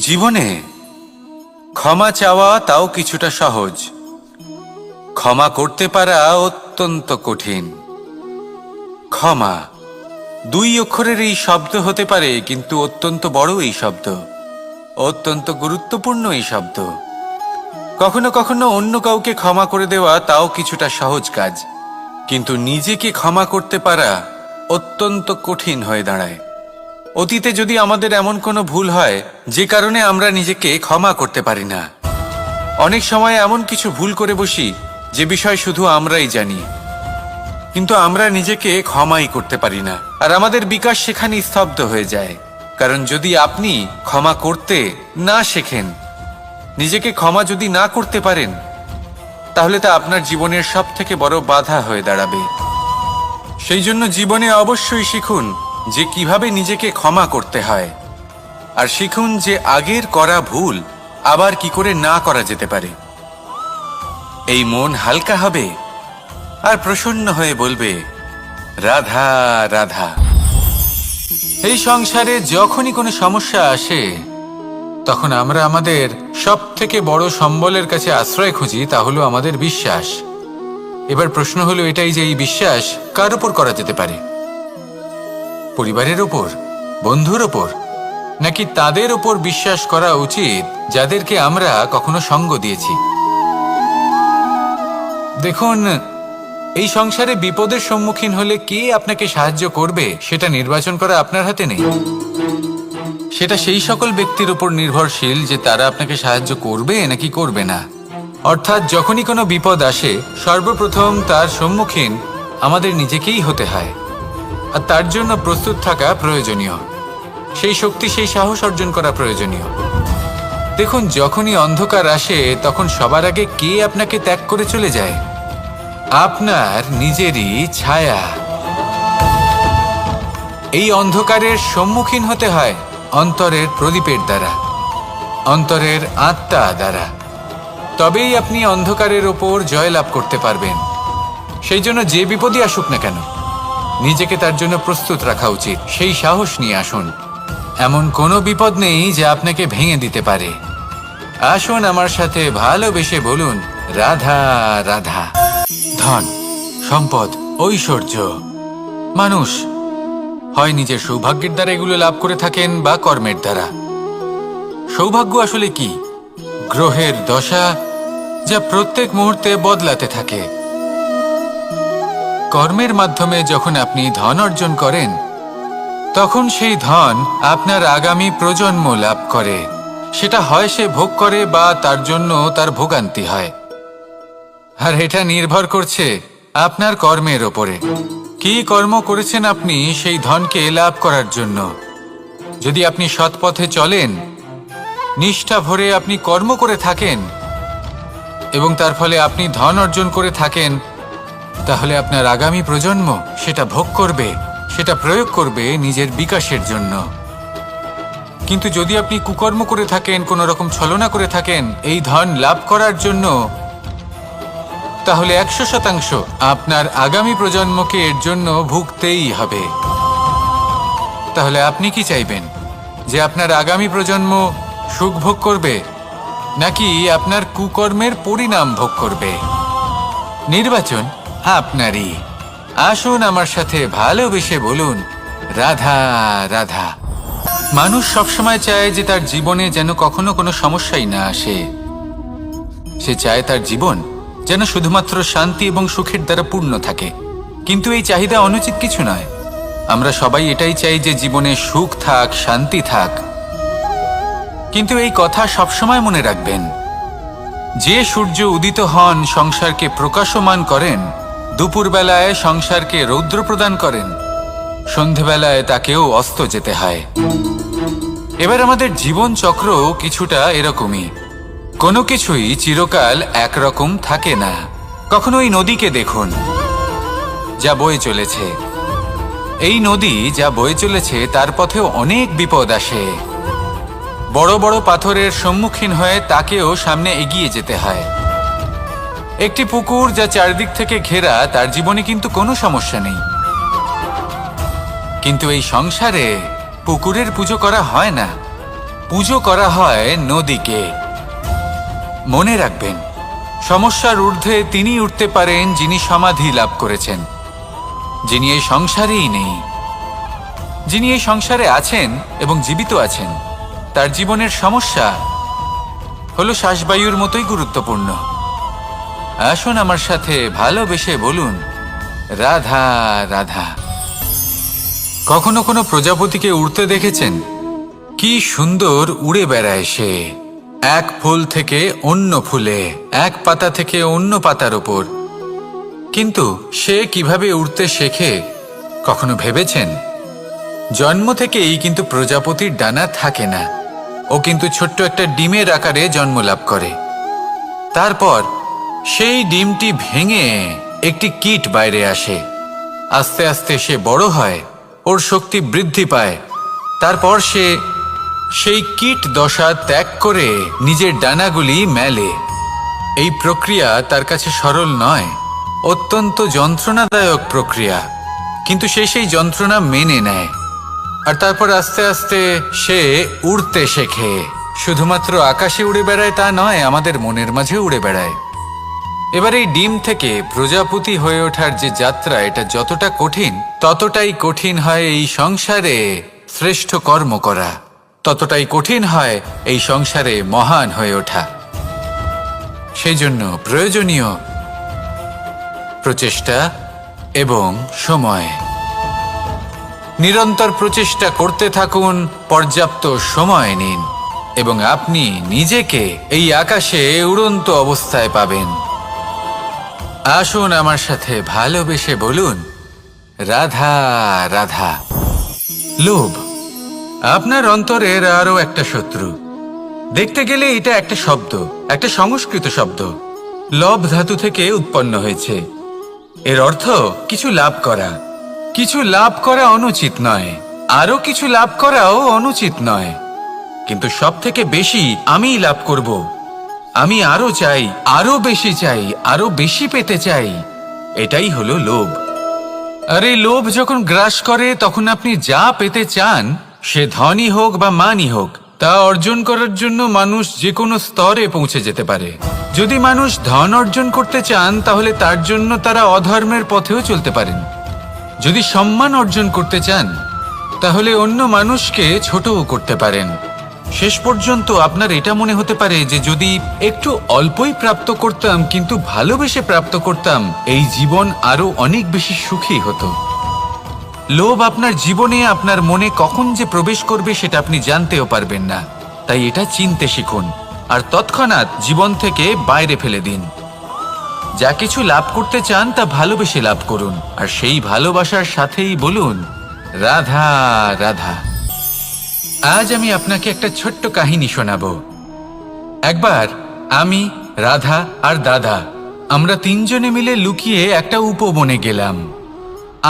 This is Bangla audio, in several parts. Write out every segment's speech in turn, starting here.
জীবনে ক্ষমা চাওয়া তাও কিছুটা সহজ, ক্ষমা করতে পারা অত্যন্ত কঠিন। ক্ষমা দুই অক্ষরের এই শব্দ হতে পারে, কিন্তু অত্যন্ত বড় এই শব্দ, অত্যন্ত গুরুত্বপূর্ণ এই শব্দ। কখনো কখনো অন্য কাউকে ক্ষমা করে দেওয়া তাও কিছুটা সহজ কাজ, কিন্তু নিজেকে ক্ষমা করতে পারা অত্যন্ত কঠিন হয়ে দাঁড়ায়। অতীতে যদি আমাদের এমন কোনো ভুল হয় যে কারণে আমরা নিজেকে ক্ষমা করতে পারি না, অনেক সময় এমন কিছু ভুল করে বসি যে বিষয় শুধু আমরাই জানি, কিন্তু আমরা নিজেকে ক্ষমাই করতে পারি না, আর আমাদের বিকাশ সেখানে স্তব্ধ হয়ে যায়। কারণ যদি আপনি ক্ষমা করতে না শেখেন, নিজেকে ক্ষমা যদি না করতে পারেন, তাহলে তা আপনার জীবনের সব থেকে বড় বাধা হয়ে দাঁড়াবে। সেই জন্য জীবনে অবশ্যই শিখুন যে কিভাবে নিজেকে ক্ষমা করতে হয়, আর শিখুন যে আগের করা ভুল আবার কি করে না করা যেতে পারে। এই মন হালকা হবে আর প্রসন্ন হয়ে বলবে, রাধা রাধা। এই সংসারে যখনই কোনো সমস্যা আসে, তখন আমরা আমাদের সব থেকে বড় সম্বলের কাছে আশ্রয় খুঁজি, তা হলো আমাদের বিশ্বাস। এবার প্রশ্ন হলো এটাই যে এই বিশ্বাস কার উপর করা যেতে পারে? পরিবারের ওপর, বন্ধুর ওপর, নাকি তাদের ওপর বিশ্বাস করা উচিত যাদেরকে আমরা কখনো সঙ্গ দিয়েছি? দেখুন, এই সংসারে বিপদের সম্মুখীন হলে কে আপনাকে সাহায্য করবে সেটা নির্বাচন করা আপনার হাতে নেই। সেটা সেই সকল ব্যক্তির উপর নির্ভরশীল যে তারা আপনাকে সাহায্য করবে নাকি করবে না। অর্থাৎ যখনই কোনো বিপদ আসে, সর্বপ্রথম তার সম্মুখীন আমাদের নিজেকেই হতে হয়, আর তার জন্য প্রস্তুত থাকা প্রয়োজনীয়। সেই শক্তি, সেই সাহস অর্জন করা প্রয়োজনীয়। দেখুন, যখনই অন্ধকার আসে তখন সবার আগে কে আপনাকে ত্যাগ করে চলে যায়? আপনার নিজেরই ছায়া। এই অন্ধকারের সম্মুখীন হতে হয় অন্তরের প্রদীপের দ্বারা, অন্তরের আত্মা দ্বারা। তবেই আপনি অন্ধকারের ওপর জয়লাভ করতে পারবেন। সেই জন্য যে বিপদই আসুক না কেন, নিজেকে তার জন্য প্রস্তুত রাখা উচিত। সেই সাহস নিয়ে আসুন। এমন কোনো বিপদ নেই যা আপনাকে ভেঙে দিতে পারে। আসুন আমার সাথে ভালোবেসে বলুন, রাধা রাধা। ধন, সম্পদ, ঐশ্বর্য, মানুষ হয় নিজের সৌভাগ্যের দ্বারা এগুলো লাভ করে থাকেন বা কর্মের দ্বারা। সৌভাগ্য আসলে কি? গ্রহের দশা যা প্রত্যেক মুহূর্তে বদলাতে থাকে। কর্মের মাধ্যমে যখন আপনি ধন অর্জন করেন, তখন সেই ধন আপনার আগামী প্রজন্ম লাভ করে। সেটা হয় সে ভোগ করে বা তার জন্য তার ভোগান্তি হয়। আর এটা নির্ভর করছে আপনার কর্মের ওপরে। কি কর্ম করেছেন আপনি সেই ধনকে লাভ করার জন্য? যদি আপনি সৎ পথে চলেন, নিষ্ঠা ভরে আপনি কর্ম করে থাকেন এবং তার ফলে আপনি ধন অর্জন করে থাকেন, তাহলে আপনার আগামী প্রজন্ম সেটা ভোগ করবে, সেটা প্রয়োগ করবে নিজের বিকাশের জন্য। কিন্তু যদি আপনি কুকর্ম করে থাকেন, কোনো রকম ছলনা করে থাকেন এই ধন লাভ করার জন্য, তাহলে 100% আপনার আগামী প্রজন্মকে এর জন্য ভুগতেই হবে। তাহলে আপনি কি চাইবেন? যে আপনার আগামী প্রজন্ম সুখ ভোগ করবে, নাকি আপনার কুকর্মের পরিণাম ভোগ করবে? নির্বাচন আপনারই। আসুন আমার সাথে ভালোবেসে বলুন, রাধা রাধা। মানুষ সবসময় চায় যে তার জীবনে যেন কখনো কোনো সমস্যাই না আসে। সে চায় তার জীবন যেন শুধুমাত্র শান্তি এবং সুখের দ্বারা পূর্ণ থাকে। কিন্তু এই চাহিদা অনুচিত কিছু নয়। আমরা সবাই এটাই চাই যে জীবনে সুখ থাক, শান্তি থাক। কিন্তু এই কথা সবসময় মনে রাখবেন, যে সূর্য উদিত হন সংসারকে প্রকাশমান করেন, দুপুরবেলায় সংসারকে রৌদ্র প্রদান করেন, সন্ধেবেলায় তাকেও অস্ত যেতে হয়। এবার আমাদের জীবন চক্র কিছুটা এরকমই। কোনো কিছুই চিরকাল একরকম থাকে না। কখনো এই নদীকে দেখুন যা বয়ে চলেছে। এই নদী যা বয়ে চলেছে তার পথেও অনেক বিপদ আসে। বড় বড় পাথরের সম্মুখীন হয়ে তাকেও সামনে এগিয়ে যেতে হয়। একটি পুকুর যা চারদিক থেকে ঘেরা, তার জীবনে কিন্তু কোনো সমস্যা নেই। কিন্তু এই সংসারে পুকুরের পুজো করা হয় না। পুজো করা হয় নদীকে। মনে রাখবেন, সমস্যার ঊর্ধ্বে তিনি উঠতে পারেন যিনি সমাধি লাভ করেছেন, যিনি এই সংসারেই নেই। যিনি এই সংসারে আছেন এবং জীবিত আছেন, তার জীবনের সমস্যা হলো শ্বাসবায়ুর মতোই গুরুত্বপূর্ণ। আসুন আমার সাথে ভালোবেসে বলুন, রাধা রাধা। কখনো কোনো প্রজাপতিকে উড়তে দেখেছেন? কি সুন্দর উড়ে বেড়ায় সে, এক ফুল থেকে অন্য ফুলে, এক পাতা থেকে অন্য পাতার ওপর। কিন্তু সে কিভাবে উড়তে শেখে কখনো ভেবেছেন? জন্ম থেকেই কিন্তু প্রজাপতির ডানা থাকে না। ও কিন্তু ছোট্ট একটা ডিমের আকারে জন্ম লাভ করে। তারপর সেই ডিমটি ভেঙে একটি কীট বাইরে আসে। আস্তে আস্তে সে বড় হয়, ওর শক্তি বৃদ্ধি পায়। তারপর সে সেই কীট দশা ত্যাগ করে নিজের ডানাগুলি মেলে। এই প্রক্রিয়া তার কাছে সরল নয়, অত্যন্ত যন্ত্রণাদায়ক প্রক্রিয়া, কিন্তু সে সেই যন্ত্রণা মেনে নেয়। আর তারপর আস্তে আস্তে সে উড়তে শেখে। শুধুমাত্র আকাশে উড়ে বেড়ায় তা নয়, আমাদের মনের মাঝে উড়ে বেড়ায়। এবার এই ডিম থেকে প্রজাপতি হয়ে ওঠার যে যাত্রা, এটা যতটা কঠিন, ততটাই কঠিন হয় এই সংসারে শ্রেষ্ঠ কর্ম করা, ততটাই কঠিন হয় এই সংসারে মহান হয়ে ওঠা। সেই জন্য প্রয়োজনীয় প্রচেষ্টা এবং সময়। নিরন্তর প্রচেষ্টা করতে থাকুন, পর্যাপ্ত সময় নিন, এবং আপনি নিজেকে এই আকাশে উড়ন্ত অবস্থায় পাবেন। আসুন আমার সাথে ভালোবেসে বলুন, রাধা রাধা। লোভ আপনার অন্তরের আরো একটা শত্রু। দেখতে গেলে এটা একটা শব্দ, একটা সংস্কৃত শব্দ। লব ধাতু থেকে উৎপন্ন হয়েছে। এর অর্থ কিছু লাভ করা। কিছু লাভ করা অনুচিত নয়, আরো কিছু লাভ করাও অনুচিত নয়, কিন্তু সব থেকে বেশি আমিই লাভ করব। আমি আরো চাই, আরো বেশি চাই, আরো বেশি পেতে চাই। এটাই হলো লোভ। আর এই লোভ যখন গ্রাস করে, তখন আপনি যা পেতে চান, সে ধনই হোক বা মানই হোক, তা অর্জন করার জন্য মানুষ যে কোনো স্তরে পৌঁছে যেতে পারে। যদি মানুষ ধন অর্জন করতে চান, তাহলে তার জন্য তারা অধর্মের পথেও চলতে পারেন। যদি সম্মান অর্জন করতে চান, তাহলে অন্য মানুষকে ছোটও করতে পারেন। শেষ পর্যন্ত আপনার এটা মনে হতে পারে যে যদি একটু অল্পই প্রাপ্ত করতাম, কিন্তু ভালোবেসে প্রাপ্ত করতাম, এই জীবন আরো অনেক বেশি সুখী হতো। লোভ আপনার জীবনে, আপনার মনে কখন যে প্রবেশ করবে সেটা আপনি জানতেও পারবেন না। তাই এটা চিনতে শিখুন, আর তৎক্ষণাৎ জীবন থেকে বাইরে ফেলে দিন। যা কিছু লাভ করতে চান তা ভালোবেসে লাভ করুন, আর সেই ভালোবাসার সাথেই বলুন, রাধা রাধা। আজ আমি আপনাকে একটা ছোট্ট কাহিনী শোনাবো। একবার আমি, রাধা আর দাদা, আমরা তিনজনে মিলে লুকিয়ে একটা উপবনে গেলাম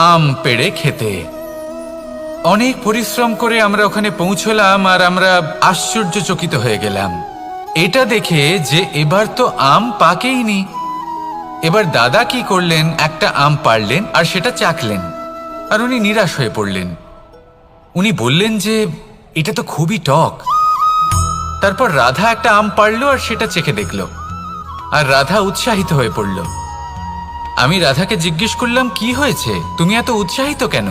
আম পেড়ে খেতে। অনেক পরিশ্রম করে আমরা ওখানে পৌঁছলাম, আর আমরা আশ্চর্যচকিত হয়ে গেলাম এটা দেখে যে এবার তো আম পাকেইনি। এবার দাদা কি করলেন, একটা আম পাড়লেন আর সেটা চাখলেন, আর উনি নিরাশ হয়ে পড়লেন। উনি বললেন যে এটা তো খুবই টক। তারপর রাধা একটা আম পাড়লো আর সেটা চেখে দেখল, আর রাধা উৎসাহিত হয়ে পড়ল। আমি রাধাকে জিজ্ঞেস করলাম, কি হয়েছে, তুমি এত উৎসাহিত কেন?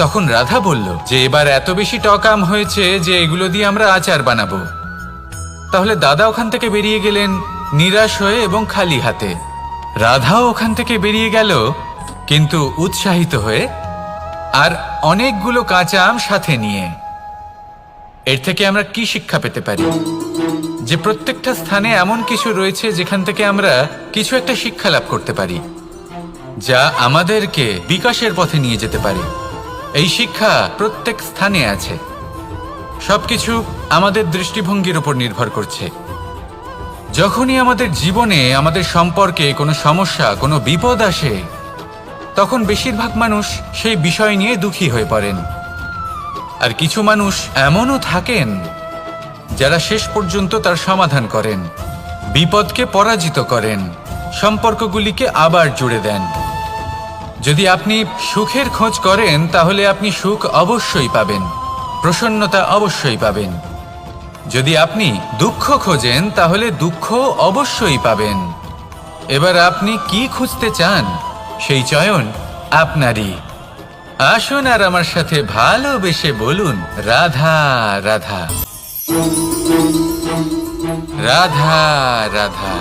তখন রাধা বলল যে এবার এত বেশি টক আম হয়েছে যে এগুলো দিয়ে আমরা আচার বানাবো। তাহলে দাদা ওখান থেকে বেরিয়ে গেলেন নিরাশ হয়ে এবং খালি হাতে। রাধাও ওখান থেকে বেরিয়ে গেল কিন্তু উৎসাহিত হয়ে, আর অনেকগুলো কাঁচা আম সাথে নিয়ে। এর থেকে আমরা কি শিক্ষা পেতে পারি? যে প্রত্যেকটা স্থানে এমন কিছু রয়েছে যেখান থেকে আমরা কিছু একটা শিক্ষা লাভ করতে পারি, যা আমাদেরকে বিকাশের পথে নিয়ে যেতে পারে। এই শিক্ষা প্রত্যেক স্থানে আছে। সবকিছু আমাদের দৃষ্টিভঙ্গির উপর নির্ভর করছে। যখনই আমাদের জীবনে, আমাদের সম্পর্কে কোনো সমস্যা, কোনো বিপদ আসে, তখন বেশিরভাগ মানুষ সেই বিষয় নিয়ে দুঃখী হয়ে পড়েন। আর কিছু মানুষ এমনও থাকেন যারা শেষ পর্যন্ত তার সমাধান করেন, বিপদকে পরাজিত করেন, সম্পর্কগুলিকে আবার জুড়ে দেন। যদি আপনি সুখের খোঁজ করেন, তাহলে আপনি সুখ অবশ্যই পাবেন, প্রসন্নতা অবশ্যই পাবেন। যদি আপনি দুঃখ খোঁজেন তাহলে দুঃখ অবশ্যই পাবেন। এবার আপনি কি খুঁজতে চান সেই চয়ন আপনারই। আসুন আর আমার সাথে ভালোবেসে বলুন, রাধা রাধা, রাধা রাধা।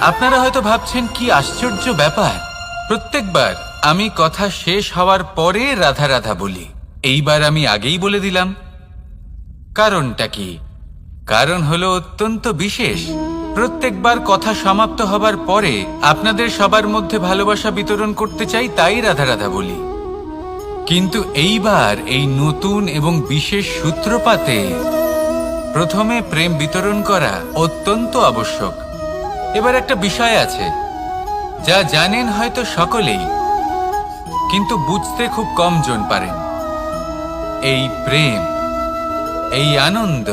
আপনারা হয়তো ভাবছেন কি আশ্চর্য ব্যাপার, প্রত্যেকবার আমি কথা শেষ হওয়ার পরে রাধা রাধা বলি। এইবার আমি আগেই বলে দিলাম। কারণটা কি? কারণ হলো অত্যন্ত বিশেষ। প্রত্যেকবার কথা সমাপ্ত হবার পরে আপনাদের সবার মধ্যে ভালোবাসা বিতরণ করতে চাই, তাই রাধা রাধা বলি। কিন্তু এইবার এই নতুন এবং বিশেষ সূত্রপাতে প্রথমে প্রেম বিতরণ করা অত্যন্ত আবশ্যক। এবার একটা বিষয় আছে যা জানেন হয়তো সকলেই, কিন্তু বুঝতে খুব কম জন পারেন। এই প্রেম, এই আনন্দ,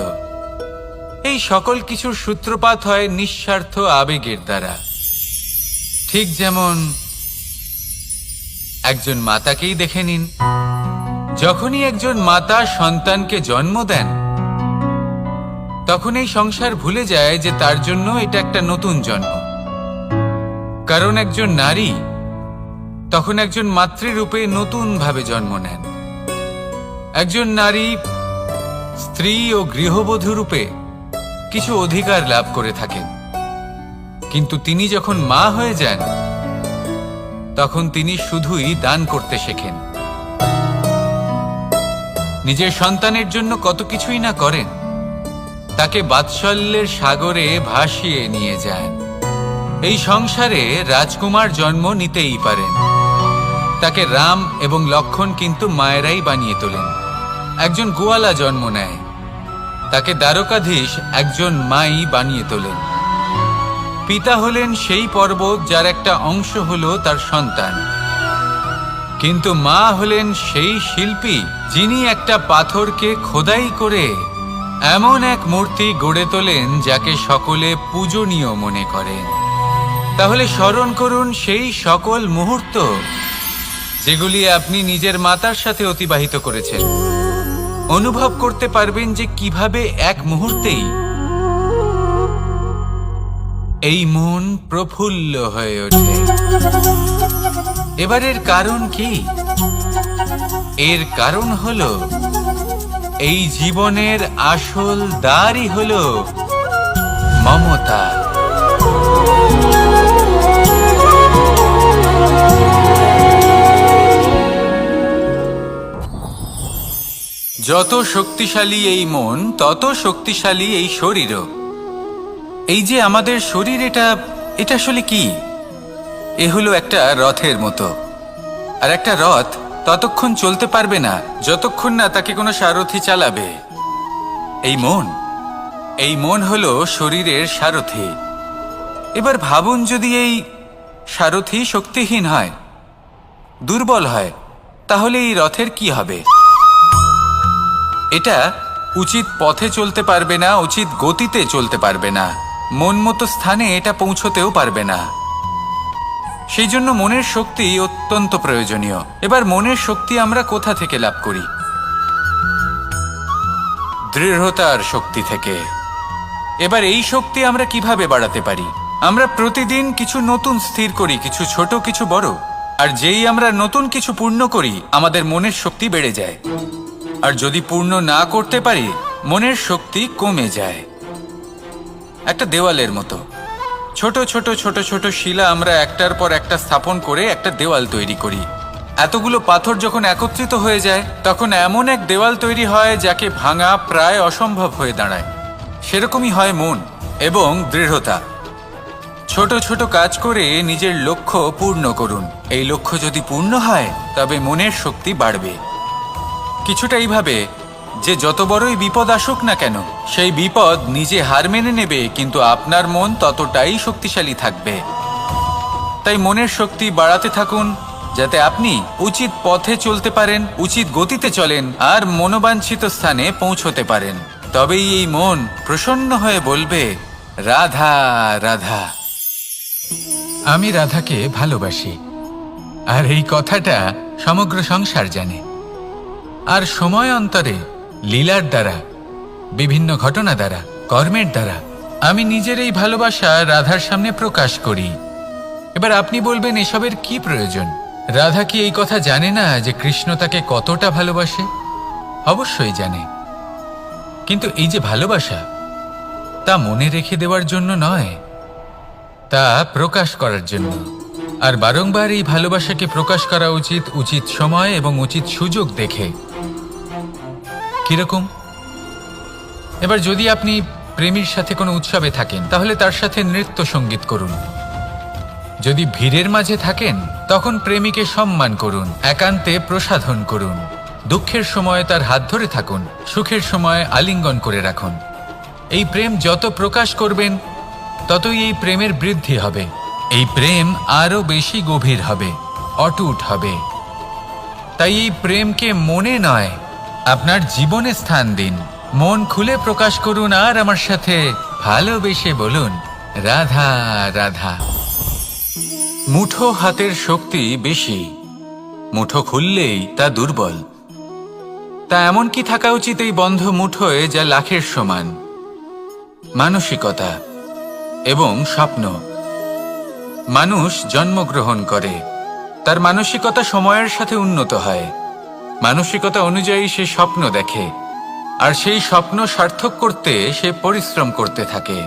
এই সকল কিছুর সূত্রপাত হয় নিঃস্বার্থ আবেগের দ্বারা। ঠিক যেমন একজন মাতাকেই দেখে নিন। যখনই একজন মাতা সন্তানকে জন্ম দেন, তখন এই সংসার ভুলে যায় যে তার জন্য এটা একটা নতুন জন্ম। কারণ একজন নারী তখন একজন মাতৃরূপে নতুন ভাবে জন্ম নেন। একজন নারী স্ত্রী ও গৃহবধূ রূপে কিছু অধিকার লাভ করে থাকেন, কিন্তু তিনি যখন মা হয়ে যান তখন তিনি শুধুই দান করতে শেখেন। নিজের সন্তানের জন্য কত কিছুই না করেন, তাকে বাৎসল্যের সাগরে ভাসিয়ে নিয়ে যান। এই সংসারে রাজকুমার জন্ম নিতেই পারেন, তাকে রাম এবং লক্ষ্মণ কিন্তু মায়েরাই বানিয়ে তোলেন। একজন গোয়ালা জন্ম নেয়, তাকে দ্বারকাধীশ একজন মাই বানিয়ে তোলেন। পিতা হলেন সেই পর্বত যার একটা অংশ হলো তার সন্তান, কিন্তু মা হলেন সেই শিল্পী যিনি একটা পাথরকে খোদাই করে এমন এক মূর্তি গড়ে তোলেন যাকে সকলে পূজনীয় মনে করেন। তাহলে স্মরণ করুন সেই সকল মুহূর্ত যেগুলি আপনি নিজের মাতার সাথে অতিবাহিত করেছেন। অনুভব করতে পারবেন যে কিভাবে এক মুহূর্তেই এই মন প্রফুল্ল হয়ে ওঠে। এবারের কারণ কি? এর কারণ হলো এই জীবনের আসল দ্বারই হলো মমতা। যত শক্তিশালী এই মন, তত শক্তিশালী এই শরীরও। এই যে আমাদের শরীর, এটা আসলে কি? এ হলো একটা রথের মতো। আর একটা রথ ততক্ষণ চলতে পারবে না যতক্ষণ না তাকে কোনো সারথি চালাবে। এই মন হলো শরীরের সারথি। এবার ভাবুন, যদি এই সারথি শক্তিহীন হয়, দুর্বল হয়, তাহলে এই রথের কি হবে? এটা উচিত পথে চলতে পারবে না, উচিত গতিতে চলতে পারবে না, মন মতো স্থানে এটা পৌঁছতেও পারবে না। সেই জন্য মনের শক্তি অত্যন্ত প্রয়োজনীয়। এবার মনের শক্তি আমরা কোথা থেকে লাভ করি? দৃঢ়তার শক্তি থেকে। এবার এই শক্তি আমরা কিভাবে বাড়াতে পারি? আমরা প্রতিদিন কিছু নতুন স্থির করি, কিছু ছোট কিছু বড়। আর যেই আমরা নতুন কিছু পূর্ণ করি, আমাদের মনের শক্তি বেড়ে যায়। আর যদি পূর্ণ না করতে পারি, মনের শক্তি কমে যায়। একটা দেওয়ালের মতো ছোট ছোট ছোট ছোট শিলা আমরা একটার পর একটা স্থাপন করে একটা দেওয়াল তৈরি করি। এতগুলো পাথর যখন একত্রিত হয়ে যায়, তখন এমন এক দেওয়াল তৈরি হয় যাকে ভাঙা প্রায় অসম্ভব হয়ে দাঁড়ায়। সেরকমই হয় মন এবং দৃঢ়তা। ছোট ছোট কাজ করে নিজের লক্ষ্য পূর্ণ করুন। এই লক্ষ্য যদি পূর্ণ হয়, তবে মনের শক্তি বাড়বে। কিছুটা এইভাবে যে যত বড়ই বিপদ আসুক না কেন, সেই বিপদ নিজে হার মেনে নেবে, কিন্তু আপনার মন ততটাই শক্তিশালী থাকবে। তাই মনের শক্তি বাড়াতে থাকুন, যাতে আপনি উচিত পথে চলতে পারেন, উচিত গতিতে চলেন আর মনোবাঞ্ছিত স্থানে পৌঁছতে পারেন। তবেই এই মন প্রসন্ন হয়ে বলবে, রাধা রাধা। আমি রাধাকে ভালোবাসি, আর এই কথাটা সমগ্র সংসার জানে। আর সময় অন্তরে লীলার দ্বারা, বিভিন্ন ঘটনা দ্বারা, কর্মের দ্বারা আমি নিজের এই ভালোবাসা রাধার সামনে প্রকাশ করি। এবার আপনি বলবেন, এসবের কি প্রয়োজন? রাধা কি এই কথা জানে না যে কৃষ্ণ তাকে কতটা ভালোবাসে? অবশ্যই জানে, কিন্তু এই যে ভালোবাসা, তা মনে রেখে দেওয়ার জন্য নয়, তা প্রকাশ করার জন্য। আর বারংবার এই ভালোবাসাকে প্রকাশ করা উচিত, উচিত সময় এবং উচিত সুযোগ দেখে। কিরকম? এবার যদি আপনি প্রেমীর সাথে কোনো উৎসবে থাকেন, তাহলে তার সাথে নৃত্য সঙ্গীত করুন। যদি ভিড়ের মাঝে থাকেন, তখন প্রেমীকে সম্মান করুন, একান্তে প্রসাধন করুন। দুঃখের সময় তার হাত ধরে থাকুন, সুখের সময় আলিঙ্গন করে রাখুন। এই প্রেম যত প্রকাশ করবেন, ততই এই প্রেমের বৃদ্ধি হবে। এই প্রেম আরো বেশি গভীর হবে, অটুট হবে। তাই এই প্রেমকে মনে নয়, আপনার জীবনে স্থান দিন। মন খুলে প্রকাশ করুন আর আমার সাথে ভালোবেসে বলুন, রাধা রাধা। মুঠো হাতের শক্তি বেশি, মুঠো খুললেই তা দুর্বল। তা এমন কি থাকা উচিত এই বন্ধ মুঠোয় যা লাখের সমান? মানসিকতা এবং স্বপ্ন। মানুষ জন্মগ্রহণ করে, তার মানসিকতা সময়ের সাথে উন্নত হয়। মানসিকতা অনুযায়ী সে স্বপ্ন দেখে, আর সেই স্বপ্ন সার্থক করতে সে পরিশ্রম করতে থাকে।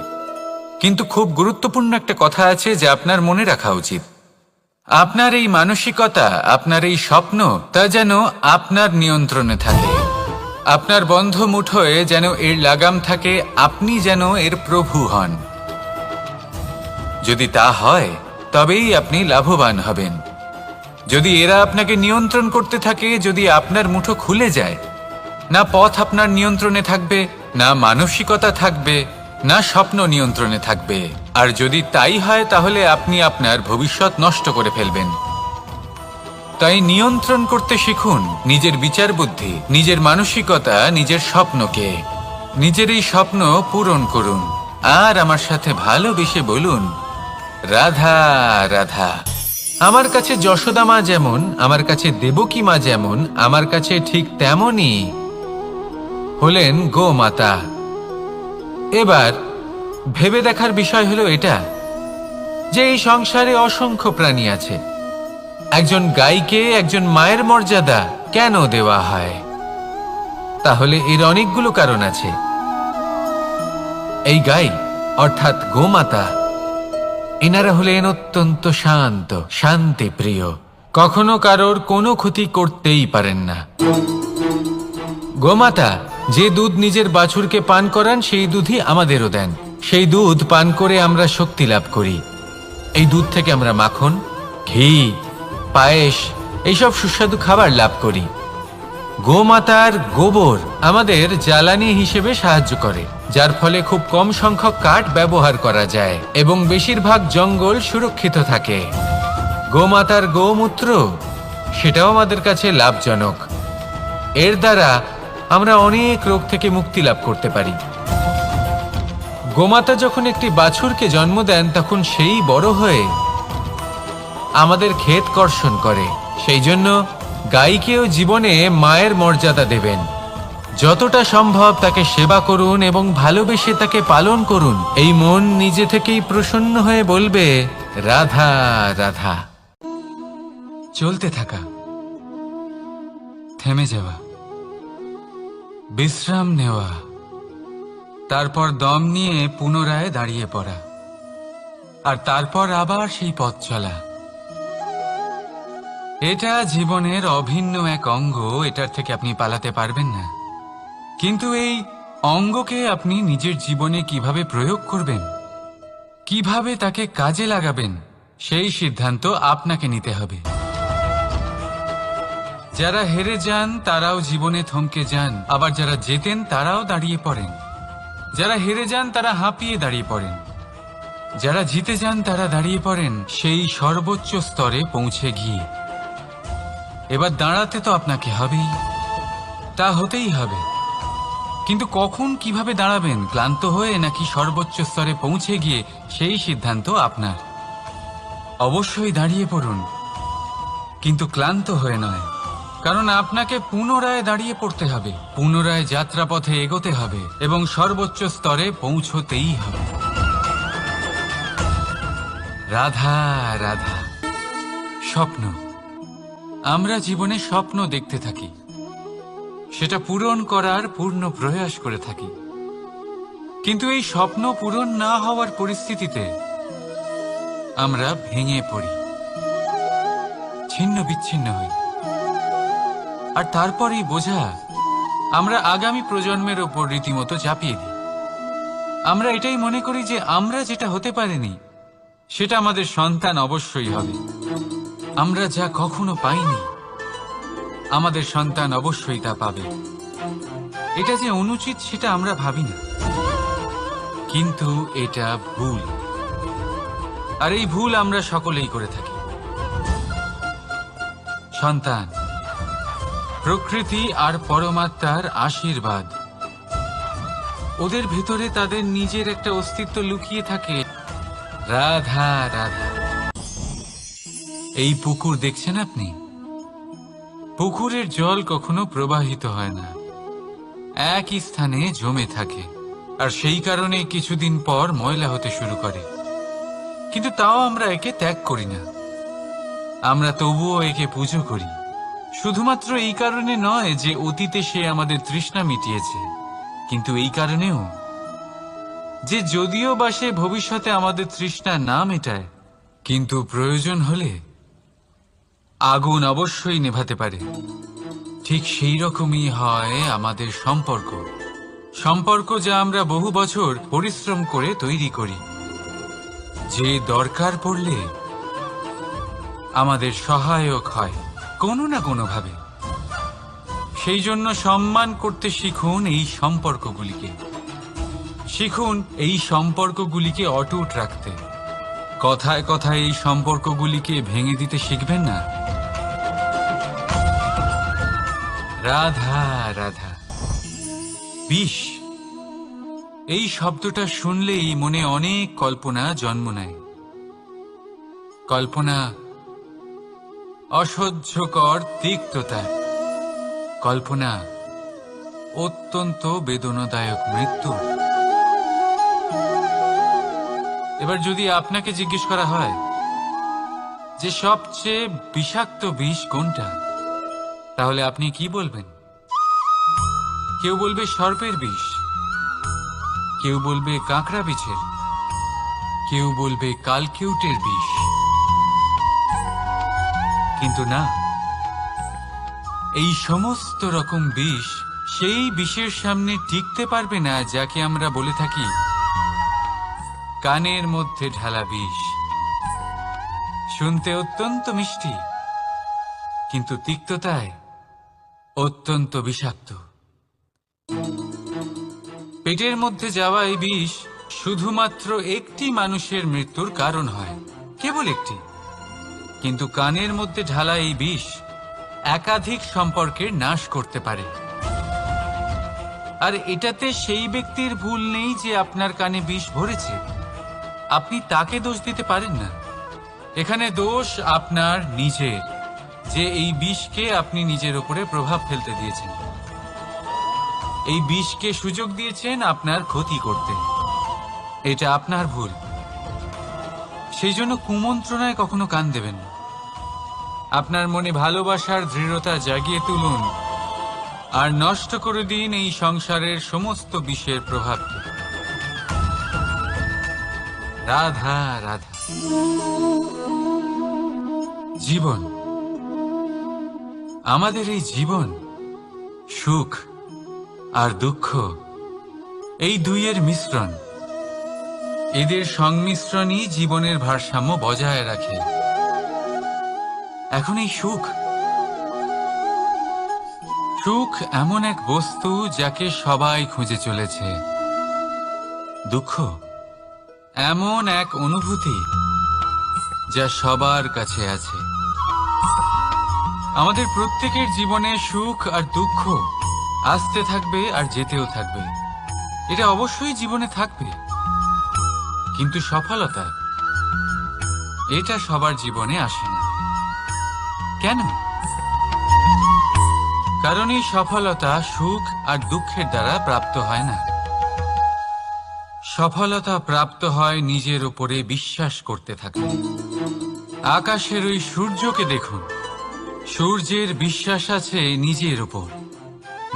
কিন্তু খুব গুরুত্বপূর্ণ একটা কথা আছে যা আপনার মনে রাখা উচিত। আপনার এই মানসিকতা, আপনার এই স্বপ্ন, তা যেন আপনার নিয়ন্ত্রণে থাকে। আপনার বন্ধ মুঠোয় যেন এর লাগাম থাকে, আপনি যেন এর প্রভু হন। যদি তা হয়, তবেই আপনি লাভবান হবেন। যদি এরা আপনাকে নিয়ন্ত্রণ করতে থাকে, যদি আপনার মুঠো খুলে যায়, না পথ আপনার নিয়ন্ত্রণে থাকবে, না মানসিকতা থাকবে, না স্বপ্ন নিয়ন্ত্রণে থাকবে। আর যদি তাই হয়, তাহলে আপনি আপনার ভবিষ্যৎ নষ্ট করে ফেলবেন। তাই নিয়ন্ত্রণ করতে শিখুন নিজের বিচার বুদ্ধি, নিজের মানসিকতা, নিজের স্বপ্নকে। নিজের এই স্বপ্ন পূরণ করুন আর আমার সাথে ভালোবেসে বলুন, রাধা রাধা। আমার কাছে যশোদা মা যেমন, আমার কাছে দেবকী মা যেমন, আমার কাছে ঠিক তেমনই হলেন গোমাতা। এবার ভেবে দেখার বিষয় হলো এটা যে এই সংসারে অসংখ্য প্রাণী আছে। একজন গাইকে একজন মায়ের মর্যাদা কেন দেওয়া হয়? তাহলে এর অনেকগুলো কারণ আছে। এই গাই অর্থাৎ গোমাতা, এনারা হলেন অত্যন্ত শান্ত, শান্তি প্রিয়, কখনো কারোর কোনো ক্ষতি করতেই পারেন না। গোমাতা যে দুধ নিজের বাছুরকে পান করান, সেই দুধই আমাদেরও দেন। সেই দুধ পান করে আমরা শক্তি লাভ করি। এই দুধ থেকে আমরা মাখন, ঘি, পায়েস, এইসব সুস্বাদু খাবার লাভ করি। গোমাতার গোবর আমাদের জ্বালানি হিসেবে সাহায্য করে, যার ফলে খুব কম সংখ্যক কাঠ ব্যবহার করা যায় এবং বেশিরভাগ জঙ্গল সুরক্ষিত থাকে। গোমাতার গোমূত্র, সেটাও আমাদের কাছে লাভজনক। এর দ্বারা আমরা অনেক রোগ থেকে মুক্তি লাভ করতে পারি। গোমাতা যখন একটি বাছুরকে জন্ম দেন, তখন সেই বড় হয়ে আমাদের ক্ষেত কর্ষণ করে। সেই জন্য গাইকেও জীবনে মায়ের মর্যাদা দেবেন। যতটা সম্ভব তাকে সেবা করুন এবং ভালোবেসে তাকে পালন করুন। এই মন নিজে থেকেই প্রসন্ন হয়ে বলবে, রাধা রাধা। চলতে থাকা, থেমে যাওয়া, বিশ্রাম নেওয়া, তারপর দম নিয়ে পুনরায় দাঁড়িয়ে পড়া, আর তারপর আবার সেই পথ চলা। এটা জীবনের অভিন্ন এক অঙ্গ, এটার থেকে আপনি পালাতে পারবেন না। কিন্তু এই অঙ্গকে আপনি নিজের জীবনে কিভাবে প্রয়োগ করবেন, কিভাবে তাকে কাজে লাগাবেন, সেই সিদ্ধান্ত আপনাকে নিতে হবে। যারা হেরে যান তারাও জীবনে থমকে যান, আবার যারা জেতেন তারাও দাঁড়িয়ে পড়েন। যারা হেরে যান তারা হাঁপিয়ে দাঁড়িয়ে পড়েন, যারা জিতে যান তারা দাঁড়িয়ে পড়েন সেই সর্বোচ্চ স্তরে পৌঁছে গিয়ে। এবার দাঁড়াতে তো আপনাকে হবেই, তা হতেই হবে। কিন্তু কখন, কিভাবে দাঁড়াবেন, ক্লান্ত হয়ে নাকি সর্বোচ্চ স্তরে পৌঁছে গিয়ে, সেই সিদ্ধান্ত আপনার। অবশ্যই দাঁড়িয়ে পড়ুন, কিন্তু ক্লান্ত হয়ে নয়। কারণ আপনাকে পুনরায় দাঁড়িয়ে পড়তে হবে, পুনরায় যাত্রাপথে এগোতে হবে এবং সর্বোচ্চ স্তরে পৌঁছতেই হবে। রাধা রাধা। স্বপ্ন, আমরা জীবনে স্বপ্ন দেখতে থাকি, সেটা পূরণ করার পূর্ণ প্রয়াস করে থাকি, কিন্তু এই স্বপ্ন পূরণ না হওয়ার পরিস্থিতিতে আমরা ভেঙে পড়ি, ছিন্ন বিচ্ছিন্ন হই। আর তারপরেই বোঝা আমরা আগামী প্রজন্মের ওপর রীতিমতো চাপিয়ে দিই। আমরা এটাই মনে করি যে আমরা যেটা হতে পারিনি সেটা আমাদের সন্তান অবশ্যই হবে। আমরা যা কখনো পাইনি আমাদের সন্তান অবশ্যই তা পাবে। এটা যে অনুচিত সেটা আমরা ভাবি না, কিন্তু এটা ভুল। আর এই ভুল আমরা সকলেই করে থাকি। সন্তান প্রকৃতি আর পরমাত্মার আশীর্বাদ। ওদের ভেতরে তাদের নিজের একটা অস্তিত্ব লুকিয়ে থাকে। রাধা রাধা। এই পুকুর দেখছেন আপনি? পুকুরের জল কখনো প্রবাহিত হয় না, একই স্থানে জমে থাকে, আর সেই কারণে কিছুদিন পর ময়লা হতে শুরু করে। কিন্তু তাও আমরা একে ত্যাগ করি না, আমরা তবুও একে পুজো করি। শুধুমাত্র এই কারণে নয় যে অতীতে সে আমাদের তৃষ্ণা মিটিয়েছে, কিন্তু এই কারণেও যে যদিও বা সে ভবিষ্যতে আমাদের তৃষ্ণা না মেটায়, কিন্তু প্রয়োজন হলে আগুন অবশ্যই নেভাতে পারে। ঠিক সেই রকমই হয় আমাদের সম্পর্ক, সম্পর্ক যা আমরা বহু বছর পরিশ্রম করে তৈরি করি, যে দরকার পড়লে আমাদের সহায়ক হয় কোনো না কোনোভাবে। সেই জন্য সম্মান করতে শিখুন এই সম্পর্কগুলিকে, শিখুন এই সম্পর্কগুলিকে অটুট রাখতে। কথায় কথায় এই সম্পর্কগুলিকে ভেঙে দিতে শিখবেন না। রাধা রাধা। বিষ, এই শব্দটা শুনলেই মনে অনেক কল্পনা জন্ম নেয়। কল্পনা অসহ্যকর তিক্ততা, কল্পনা অত্যন্ত বেদনাদায়ক মৃত্যু। এবার যদি আপনাকে জিজ্ঞেস করা হয় যে সবচেয়ে বিষাক্ত বিষ কোনটা, তাহলে আপনি কি বলবেন? কেউ বলবে সর্পের বিষ, কেউ বলবে কাঁকড়া বিছের, কেউ বলবে কালকিউটের বিষ। কিন্তু না, এই সমস্ত রকম বিষ সেই বিষের সামনে টিকতে পারবে না যাকে আমরা বলে থাকি কানের মধ্যে ঢালা বিষ। শুনতে অত্যন্ত মিষ্টি, কিন্তু তিক্ততায় অত্যন্ত বিষাক্ত। পেটের মধ্যে যাওয়া এই বিষ শুধুমাত্র একটি মানুষের মৃত্যুর কারণ হয়, কেবল একটি। কিন্তু কানের মধ্যে ঢালা এই বিষ একাধিক সম্পর্কের নাশ করতে পারে। আর এটাতে সেই ব্যক্তির ভুল নেই যে আপনার কানে বিষ ভরেছে, আপনি তাকে দোষ দিতে পারেন না। এখানে দোষ আপনার নিজের, যে এই বিষকে আপনি নিজের উপরে প্রভাব ফেলতে দিয়েছেন, এই বিষকে সুযোগ দিয়েছেন আপনার ক্ষতি করতে। এটা আপনার ভুল। সেই জন্য কুমন্ত্রণায় কখনো কান দেবেন না। আপনার মনে ভালোবাসার দৃঢ়তা জাগিয়ে তুলুন আর নষ্ট করে দিন এই সংসারের সমস্ত বিষের প্রভাবকে। রাধা রাধা। জীবন, আমাদের এই জীবন সুখ আর দুঃখ, এই দুইয়ের মিশ্রণ। এদের সংমিশ্রণই জীবনের ভারসাম্য বজায় রাখে। এখন এই সুখ, সুখ এমন এক বস্তু যাকে সবাই খুঁজে চলেছে। দুঃখ এমন এক অনুভূতি যা সবার কাছে আছে। আমাদের প্রত্যেকের জীবনে সুখ আর দুঃখ আসতে থাকবে আর যেতেও থাকবে। এটা অবশ্যই জীবনে থাকবে, কিন্তু সফলতা এটা সবার জীবনে আসে না। কেন? কারণ এই সফলতা সুখ আর দুঃখের দ্বারা প্রাপ্ত হয় না। সফলতা প্রাপ্ত হয় নিজের উপরে বিশ্বাস করতে থাকলে। আকাশের ওই সূর্যকে দেখুন, সূর্যের বিশ্বাস আছে নিজের উপর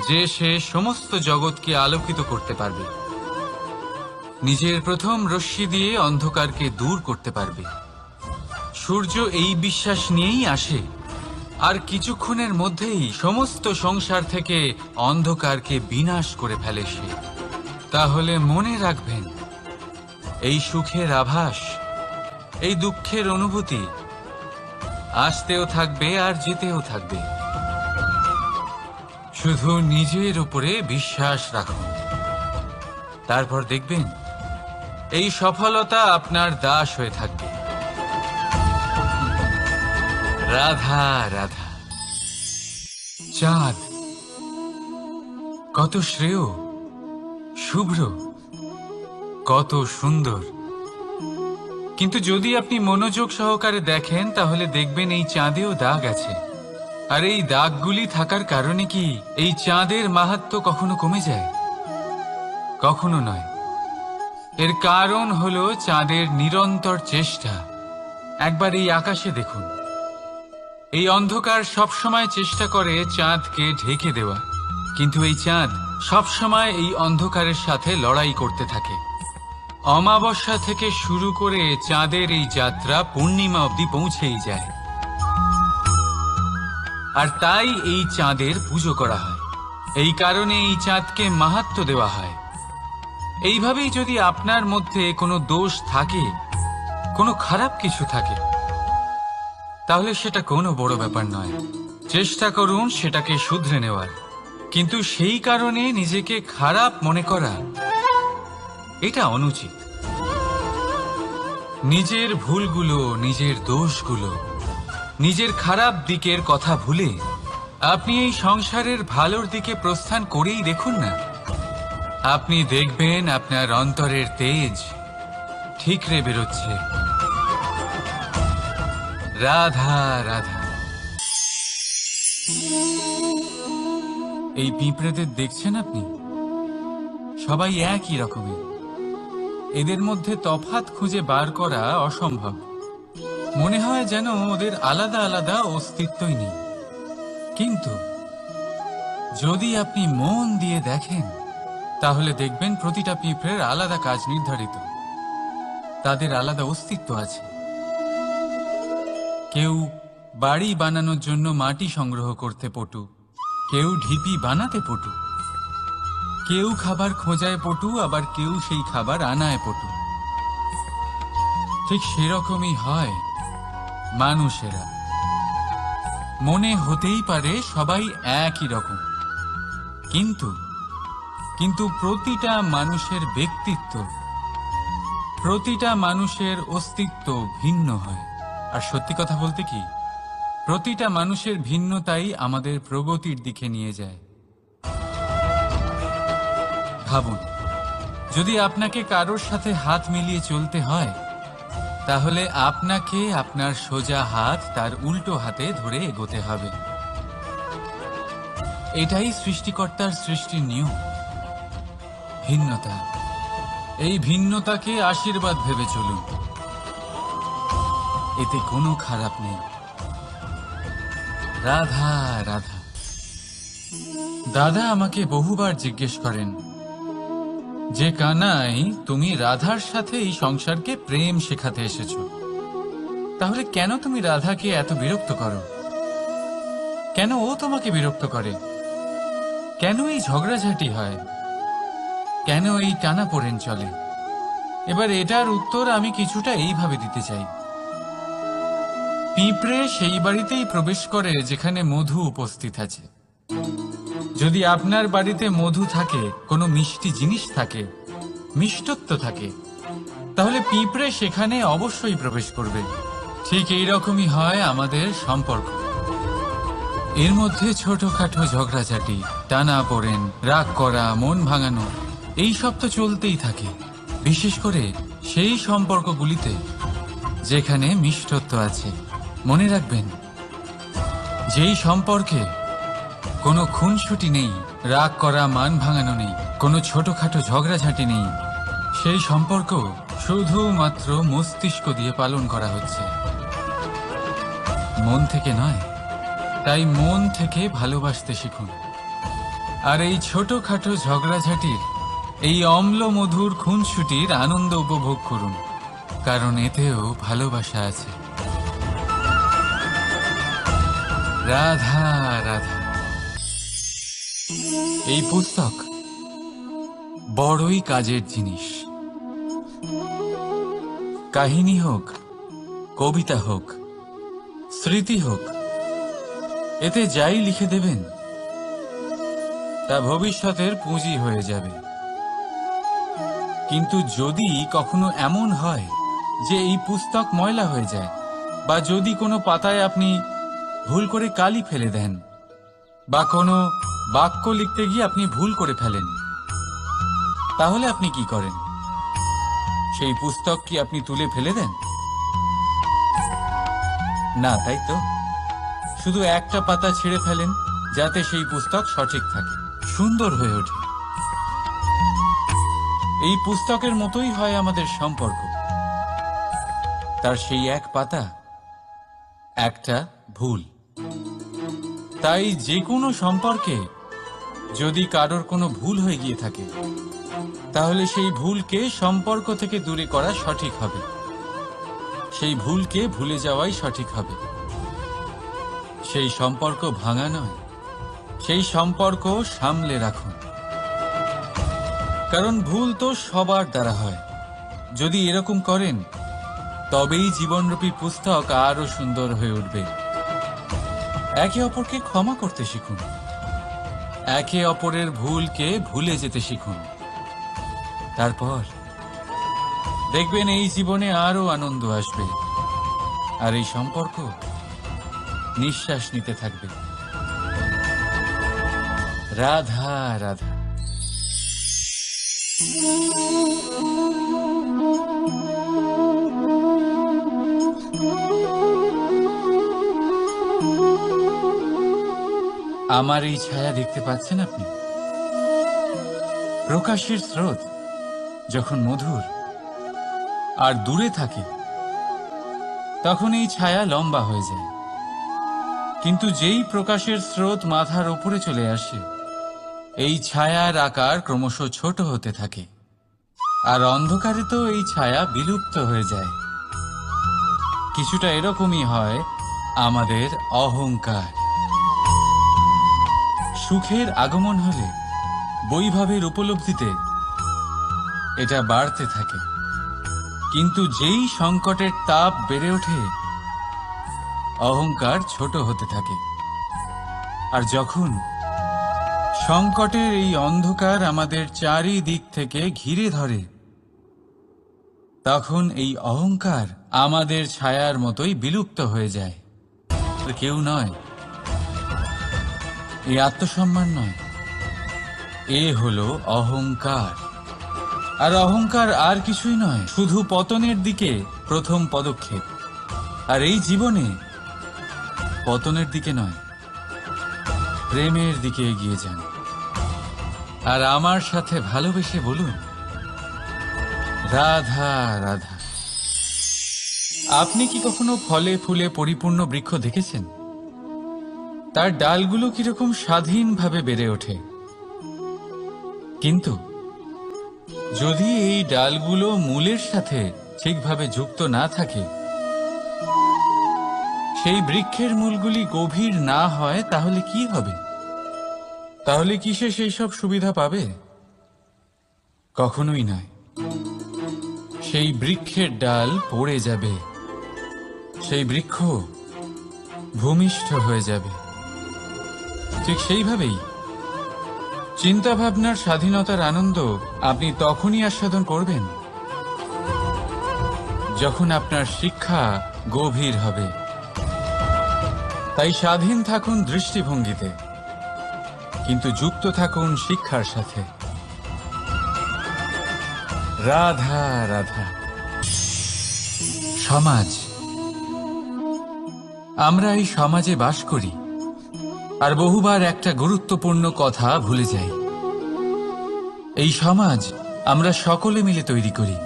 যে সে সমস্ত জগৎকে আলোকিত করতে পারবে, নিজের প্রথম রশ্মি দিয়ে অন্ধকারকে দূর করতে পারবে। সূর্য এই বিশ্বাস নিয়েই আসে, আর কিছুক্ষণের মধ্যেই সমস্ত সংসার থেকে অন্ধকারকে বিনাশ করে ফেলে সে। তাহলে মনে রাখবেন, এই সুখের আভাস, এই দুঃখের অনুভূতি আসতেও থাকবে আর যেতেও থাকবে। শুধু নিজের উপরে বিশ্বাস রাখুন, তারপর দেখবেন এই সফলতা আপনার দাস হয়ে থাকবে। রাধা রাধা। চাঁদ কত শ্রেয়, শুভ্র, কত সুন্দর। কিন্তু যদি আপনি মনোযোগ সহকারে দেখেন তাহলে দেখবেন এই চাঁদেও দাগ আছে। আর এই দাগগুলি থাকার কারণে কি এই চাঁদের মাহাত্ম্য কখনো কমে যায়? কখনো নয়। এর কারণ হলো চাঁদের নিরন্তর চেষ্টা। একবার এই আকাশে দেখুন, এই অন্ধকার সবসময় চেষ্টা করে চাঁদকে ঢেকে দেওয়া, কিন্তু এই চাঁদ সবসময় এই অন্ধকারের সাথে লড়াই করতে থাকে। অমাবস্যা থেকে শুরু করে চাঁদের এই যাত্রা পূর্ণিমা অবধি পৌঁছেই যায়। আর তাই এই চাঁদের পুজো করা হয়, এই কারণে এই চাঁদকে মাহাত্ম্য দেওয়া হয়। এইভাবেই যদি আপনার মধ্যে কোনো দোষ থাকে, কোনো খারাপ কিছু থাকে, তাহলে সেটা কোনো বড় ব্যাপার নয়। চেষ্টা করুন সেটাকে শুধরে নেওয়ার, কিন্তু সেই কারণে নিজেকে খারাপ মনে করা এটা অনুচিত। নিজের ভুলগুলো, নিজের দোষগুলো, নিজের খারাপ দিকের কথা ভুলে আপনি এই সংসারের ভালোর দিকে প্রস্থান করেই দেখুন না। আপনি দেখবেন আপনার অন্তরের তেজ ঠিকরে বেরোচ্ছে। রাধা রাধা। এই পিঁপড়েদের দেখছেন আপনি? সবাই একই রকমের। এদের মধ্যে তফাৎ খুঁজে বার করা অসম্ভব। মনে হয় যেন ওদের আলাদা আলাদা অস্তিত্বই নেই। কিন্তু যদি আপনি মন দিয়ে দেখেন তাহলে দেখবেন প্রতিটা পিঁপড়ের আলাদা কাজ নির্ধারিত, তাদের আলাদা অস্তিত্ব আছে। কেউ বাড়ি বানানোর জন্য মাটি সংগ্রহ করতে পটু, কেউ ঢিপি বানাতে পটু, কেউ খাবার খোঁজায় পটু, আবার কেউ সেই খাবার আনায় পটু। ঠিক সেরকমই হয় মানুষেরা। মনে হতেই পারে সবাই একই রকম, কিন্তু প্রতিটা মানুষের ব্যক্তিত্ব, প্রতিটা মানুষের অস্তিত্ব ভিন্ন হয়। আর সত্যি কথা বলতে কি, প্রতিটা মানুষের ভিন্নতাই আমাদের প্রগতির দিকে নিয়ে যায়। ভাবুন, যদি আপনাকে কারোর সাথে হাত মিলিয়ে চলতে হয়, তাহলে আপনাকে আপনার সোজা হাত তার উল্টো হাতে ধরে এগোতে হবে। এটাই সৃষ্টিকর্তার সৃষ্টির নিয়ম। ভিন্নতা, এই ভিন্নতাকে আশীর্বাদ ভেবে চলুন, এতে কোনো খারাপ নেই। রাধা রাধা। দাদা আমাকে বহুবার জিজ্ঞেস করেন যে কানাই, তুমি রাধার সাথে এই সংসারকে প্রেম শেখাতে এসেছো, তাহলে কেন তুমি রাধাকে এত বিরক্ত করো? কেন ও তোমাকে বিরক্ত করে? কেন এই ঝগড়াঝাটি হয়? কেন এই টানাপোড়েন চলে? এবার এটার উত্তর আমি কিছুটা এইভাবে দিতে চাই। পিঁপড়ে সেই বাড়িতেই প্রবেশ করে যেখানে মধু উপস্থিত আছে। যদি আপনার বাড়িতে মধু থাকে, কোনো মিষ্টি জিনিস থাকে, মিষ্টত্ব থাকে, তাহলে পিঁপড়ে সেখানে অবশ্যই প্রবেশ করবে। ঠিক এইরকমই হয় আমাদের সম্পর্ক। এর মধ্যে ছোটখাটো ঝগড়াঝাটি, টানাপোড়েন, রাগ করা, মন ভাঙানো, এই সব তো চলতেই থাকে, বিশেষ করে সেই সম্পর্কগুলিতে যেখানে মিষ্টত্ব আছে। মনে রাখবেন, যেই সম্পর্কে কোনো খুনসুটি নেই, রাগ করা, মান ভাঙানো নেই, কোনো ছোটখাটো ঝগড়াঝাঁটি নেই। সেই সম্পর্ক শুধুমাত্র মস্তিষ্ক দিয়ে পালন করা হচ্ছে, মন থেকে নয়। তাই মন থেকে ভালোবাসতে শিখুন। আর এই ছোটখাটো ঝগড়াঝাঁটির, এই অম্ল মধুর খুনসুটির আনন্দ উপভোগ করুন, কারণ এতেও ভালোবাসা আছে। রাধা রাধা। এই পুস্তক বড়ই কাজের জিনিস। কাহিনী হোক, কবিতা হোক, স্মৃতি হোক, এতে যাই লিখে দেবেন তা ভবিষ্যতের পুঁজি হয়ে যাবে। কিন্তু যদি কখনো এমন হয় যে এই পুস্তক ময়লা হয়ে যায়, বা যদি কোনো পাতায় আপনি ভুল করে কালি ফেলে দেন, বা কোনো বাক্য লিখতে গিয়ে আপনি ভুল করে ফেলেন, তাহলে আপনি কি করেন? সেই পুস্তক কি আপনি তুলে ফেলে দেন? না, তাই তো। শুধু একটা পাতা ছিঁড়ে ফেলেন, যাতে সেই পুস্তক সঠিক থাকে, সুন্দর হয়ে ওঠে। এই পুস্তকের মতোই হয় আমাদের সম্পর্ক। তার সেই এক পাতা, একটা ভুল। তাই যে কোনো সম্পর্কে যদি কারোর কোনো ভুল হয়ে গিয়ে থাকে, তাহলে সেই ভুলকে সম্পর্ক থেকে দূরে করা সঠিক হবে। সেই ভুলকে ভুলে যাওয়াই সঠিক হবে। সেই সম্পর্ক ভাঙা নয়, সেই সম্পর্ক সামলে রাখুন। কারণ ভুল তো সবার দ্বারা হয়। যদি এরকম করেন, তবেই জীবনরূপী পুস্তক আরো সুন্দর হয়ে উঠবে। একে অপরকে ক্ষমা করতে শিখুন। একে অপরের ভুলকে ভুলে যেতে শিখুন। তারপর দেখবেন এই জীবনে আরো আনন্দ আসবে, আর এই সম্পর্ক নিঃশ্বাস নিতে থাকবে। রাধা রাধা। আমার এই ছায়া দেখতে পাচ্ছেন আপনি? প্রকাশের স্রোত যখন মধুর আর দূরে থাকে, তখন এই ছায়া লম্বা হয়ে যায়। কিন্তু যেই প্রকাশের স্রোত মাথার উপরে চলে আসে, এই ছায়ার আকার ক্রমশ ছোট হতে থাকে। আর অন্ধকারে তো এই ছায়া বিলুপ্ত হয়ে যায়। কিছুটা এরকমই হয় আমাদের অহংকার। সুখের আগমন হলে, বৈভবের উপলব্ধিতে এটা বাড়তে থাকে। কিন্তু যেই সংকটের তাপ বেড়ে ওঠে, অহংকার ছোট হতে থাকে। আর যখন সংকটের এই অন্ধকার আমাদের চারিদিক থেকে ঘিরে ধরে, তখন এই অহংকার আমাদের ছায়ার মতোই বিলুপ্ত হয়ে যায়। কেউ নয়, এই আত্মসম্মান নয়, এ হলো অহংকার। আর অহংকার আর কিছুই নয়, শুধু পতনের দিকে প্রথম পদক্ষেপ। আর এই জীবনে পতনের দিকে নয়, প্রেমের দিকে এগিয়ে যান। আর আমার সাথে ভালোবেসে বলুন, রাধা রাধা। আপনি কি কখনো ফলে ফুলে পরিপূর্ণ বৃক্ষ দেখেছেন? তার ডালগুলো কিরকম স্বাধীনভাবে বেড়ে ওঠে। কিন্তু যদি এই ডালগুলো মূলের সাথে ঠিকভাবে যুক্ত না থাকে, সেই বৃক্ষের মূলগুলি গভীর না হয়, তাহলে কি হবে? তাহলে কি সে সেই সব সুবিধা পাবে? কখনোই নয়। সেই বৃক্ষের ডাল পড়ে যাবে, সেই বৃক্ষ ভূমিষ্ঠ হয়ে যাবে। ঠিক সেইভাবেই চিন্তা ভাবনার স্বাধীনতার আনন্দ আপনি তখনই আস্বাদন করবেন, যখন আপনার শিক্ষা গভীর হবে। তাই স্বাধীন থাকুন দৃষ্টিভঙ্গিতে, কিন্তু যুক্ত থাকুন শিক্ষার সাথে। রাধা রাধা। সমাজ, আমরা এই সমাজে বাস করি। আর বহুবার একটা গুরুত্বপূর্ণ কথা ভুলে যাই। এই সমাজ আমরা সকলে মিলে তৈরি করি।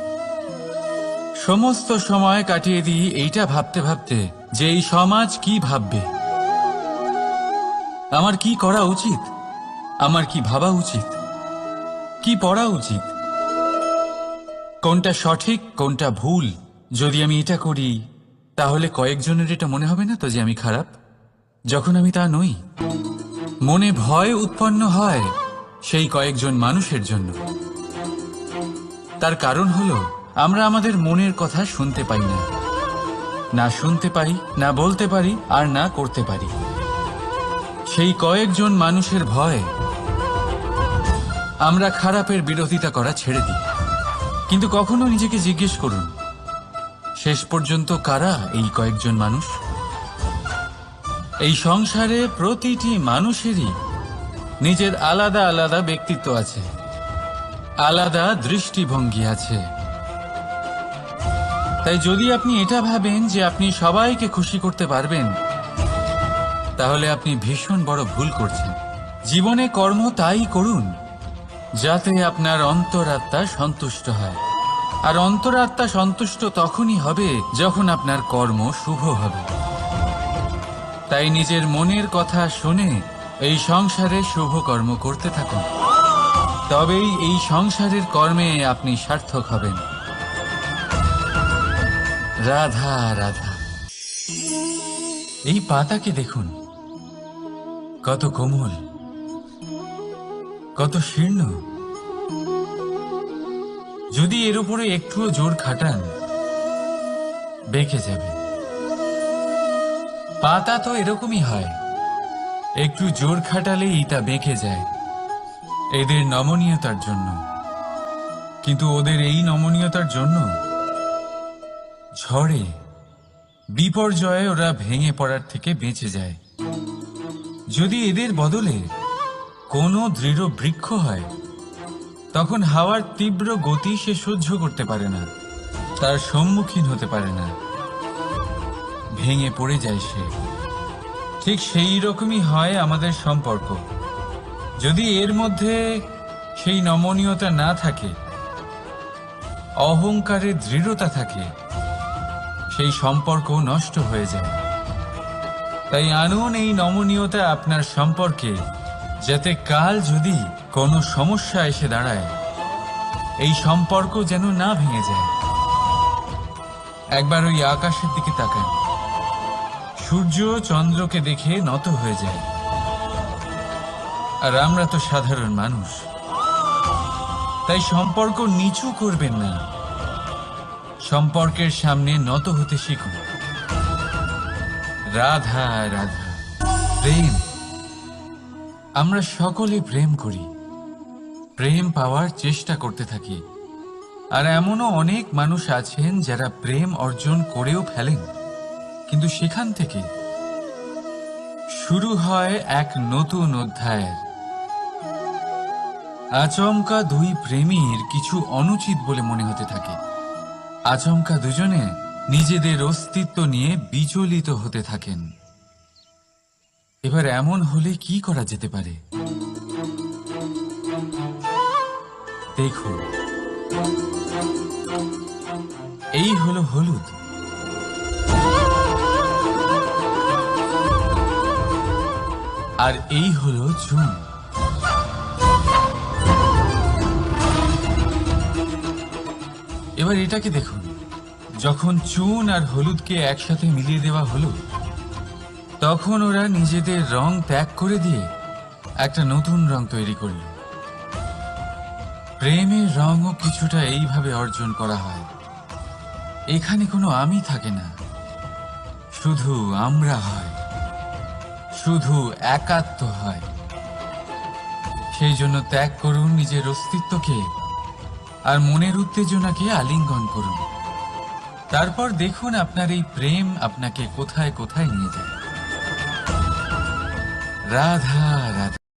সমস্ত সময় কাটিয়ে দিই এইটা ভাবতে ভাবতে যে এই সমাজ কি ভাববে, আমার কি করা উচিত, আমার কি ভাবা উচিত, কি পড়া উচিত, কোনটা সঠিক কোনটা ভুল। যদি আমি এটা করি তাহলে কয়েকজনের এটা মনে হবে না তো যে আমি খারাপ, যখন আমি তা নই। মনে ভয় উৎপন্ন হয় সেই কয়েকজন মানুষের জন্য। তার কারণ হলো আমরা আমাদের মনের কথা শুনতে পাই না, না শুনতে পারি, না বলতে পারি, আর না করতে পারি। সেই কয়েকজন মানুষের ভয় আমরা খারাপের বিরোধিতা করা ছেড়ে দিই। কিন্তু কখনো নিজেকে জিজ্ঞেস করুন, শেষ পর্যন্ত কারা এই কয়েকজন মানুষ? এই সংসারে প্রতিটি মানুষেরই নিজের আলাদা আলাদা ব্যক্তিত্ব আছে, আলাদা দৃষ্টিভঙ্গি আছে। তাই যদি আপনি এটা ভাবেন যে আপনি সবাইকে খুশি করতে পারবেন, তাহলে আপনি ভীষণ বড় ভুল করছেন। জীবনে কর্ম তাই করুন যাতে আপনার অন্তরাত্মা সন্তুষ্ট হয়। আর অন্তরাত্মা সন্তুষ্ট তখনই হবে যখন আপনার কর্ম শুভ হবে। তাই নিজের মনের কথা শুনে এই সংসারে শুভ কর্ম করতে থাকুন, তবেই এই সংসারের কর্মে আপনি সার্থক হবেন। রাধা রাধা। এই পাতাকে দেখুন, কত কোমল, কত শীর্ণ। যদি এর উপরে একটুও জোর খাটান বেঁকে যাবে। পাতা তো এরকমই হয়, একটু জোর খাটালেই তা বেঁকে যায় এদের নমনীয়তার জন্য। কিন্তু ওদের এই নমনীয়তার জন্য ঝড়ে বিপর্যয়ে ওরা ভেঙে পড়ার থেকে বেঁচে যায়। যদি এদের বদলে কোনো দৃঢ় বৃক্ষ হয়, তখন হাওয়ার তীব্র গতি সে সহ্য করতে পারে না, তার সম্মুখীন হতে পারে না, ভেঙে পড়ে যায় সে। ঠিক সেই রকমই হয় আমাদের সম্পর্ক। যদি এর মধ্যে সেই নমনীয়তা না থাকে, অহংকারের দৃঢ়তা থাকে, সেই সম্পর্ক নষ্ট হয়ে যায়। তাই আনুন এই নমনীয়তা আপনার সম্পর্কে, যাতে কাল যদি কোনো সমস্যা এসে দাঁড়ায় এই সম্পর্ক যেন না ভেঙে যায়। একবার ওই আকাশের দিকে তাকান, সূর্য চন্দ্রকে দেখে নত হয়ে যায়। আর আমরা তো সাধারণ মানুষ, তাই সম্পর্ক নিচু করবেন না, সম্পর্কের সামনে নত হতে শিখুন। রাধা রাধা। প্রেম, আমরা সকলে প্রেম করি, প্রেম পাওয়ার চেষ্টা করতে থাকি। আর এমনও অনেক মানুষ আছেন যারা প্রেম অর্জন করেও ফেলেন, কিন্তু সেখান থেকে শুরু হয় এক নতুন অধ্যায়ের। আচমকা দুই প্রেমীর কিছু অনুচিত বলে মনে হতে থাকে। আচমকা দুজনে নিজেদের অস্তিত্ব নিয়ে বিচলিত হতে থাকেন। এবার এমন হলে কি করা যেতে পারে? দেখুন, এই হলো হলুদ, আর এই হলো চুন। এবার এটাকে দেখুন, যখন চুন আর হলুদকে একসাথে মিলিয়ে দেওয়া হলো, তখন ওরা নিজেদের রং ত্যাগ করে দিয়ে একটা নতুন রং তৈরি করল। প্রেমের রঙও কিছুটা এইভাবে অর্জন করা হয়। এখানে কোনো আমি থাকে না, শুধু আমরা হয়, শুধু একাত্ম হয়। সেই জন্য ত্যাগ করুন নিজের অস্তিত্বকে, আর মনের উত্তেজনাকে আলিঙ্গন করুন। তারপর দেখুন আপনার এই প্রেম আপনাকে কোথায় কোথায় নিয়ে যায়। রাধা রাধা।